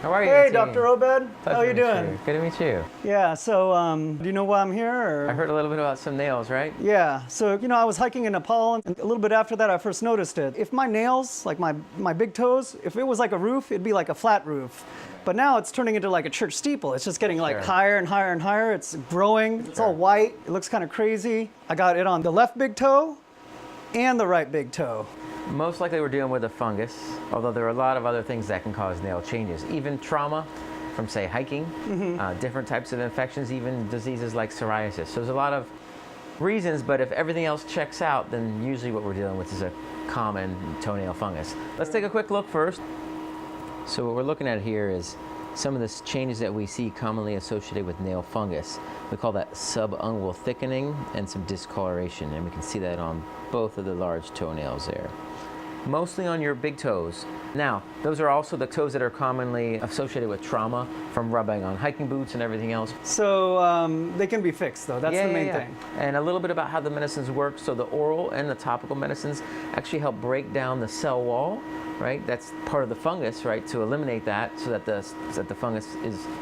How are you? Hey, Dr. Obed. How are you doing? Good to meet you. Yeah, so do you know why I'm here? Or? I heard a little bit about some nails, right? Yeah, so I was hiking in Nepal, and a little bit after that I first noticed it. If my nails, like my big toes, if it was like a roof, it'd be like a flat roof. But now it's turning into like a church steeple. It's just getting like higher and higher and higher. It's growing. It's all white. It looks kind of crazy. I got it on the left big toe and the right big toe. Most likely we're dealing with a fungus, although there are a lot of other things that can cause nail changes. Even trauma from, say, hiking, different types of infections, even diseases like psoriasis. So there's a lot of reasons, but if everything else checks out, then usually what we're dealing with is a common toenail fungus. Let's take a quick look first. So what we're looking at here is some of the changes that we see commonly associated with nail fungus. We call that subungual thickening and some discoloration, and we can see that on both of the large toenails there. Mostly on your big toes. Now, those are also the toes that are commonly associated with trauma from rubbing on hiking boots and everything else. So they can be fixed, though. That's the main thing. And a little bit about how the medicines work. So the oral and the topical medicines actually help break down the cell wall, right? That's part of the fungus, right? To eliminate that so that the fungus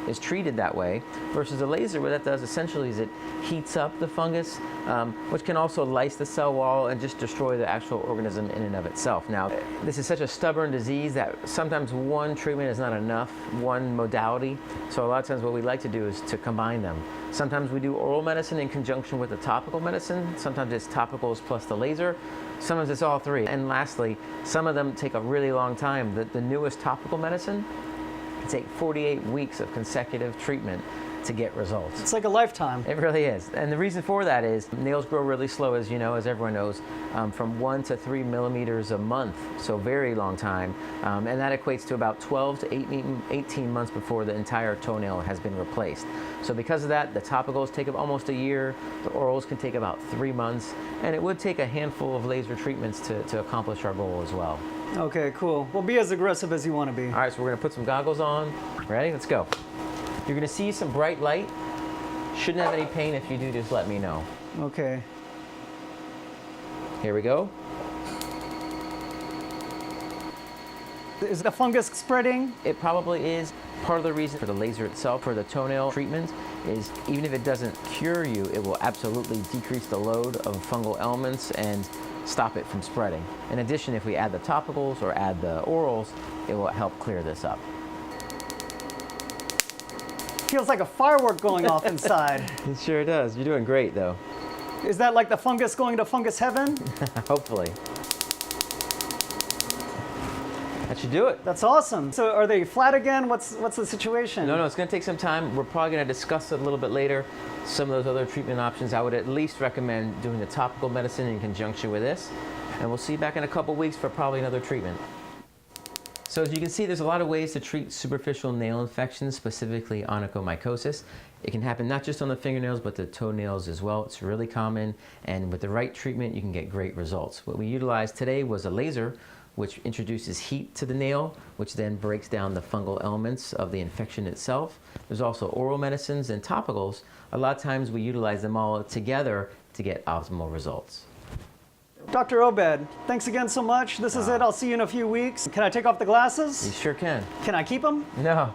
is treated that way. Versus the laser, what that does essentially is it heats up the fungus, which can also lyse the cell wall and just destroy the actual organism in and of itself. Now, this is such a stubborn disease that sometimes one treatment is not enough, one modality. So a lot of times what we like to do is to combine them. Sometimes we do oral medicine in conjunction with the topical medicine. Sometimes it's topicals plus the laser. Sometimes it's all three. And lastly, some of them take a really long time. The newest topical medicine can take 48 weeks of consecutive treatment to get results. It's like a lifetime. It really is. And the reason for that is nails grow really slow, as you know, as everyone knows, from 1 to 3 millimeters a month, so very long time. And that equates to about 12 to 18 months before the entire toenail has been replaced. So because of that, the topicals take almost a year, the orals can take about 3 months, and it would take a handful of laser treatments to accomplish our goal as well. Okay, cool. Well, be as aggressive as you want to be. All right, so we're gonna put some goggles on. Ready? Let's go. You're going to see some bright light. Shouldn't have any pain. If you do, just let me know. Okay. Here we go. Is the fungus spreading? It probably is. Part of the reason for the laser itself, for the toenail treatment, is even if it doesn't cure you, it will absolutely decrease the load of fungal elements and stop it from spreading. In addition, if we add the topicals or add the orals, it will help clear this up. Feels like a firework going off inside. It sure does. You're doing great, though. Is that like the fungus going to fungus heaven? Hopefully. That should do it. That's awesome. So are they flat again? What's the situation? No, it's going to take some time. We're probably going to discuss it a little bit later. Some of those other treatment options, I would at least recommend doing the topical medicine in conjunction with this. And we'll see you back in a couple weeks for probably another treatment. So as you can see, there's a lot of ways to treat superficial nail infections, specifically onychomycosis. It can happen not just on the fingernails, but the toenails as well. It's really common, and with the right treatment, you can get great results. What we utilized today was a laser, which introduces heat to the nail, which then breaks down the fungal elements of the infection itself. There's also oral medicines and topicals. A lot of times we utilize them all together to get optimal results. Dr. Obed, thanks again so much. This is it. I'll see you in a few weeks. Can I take off the glasses? You sure can. Can I keep them? No.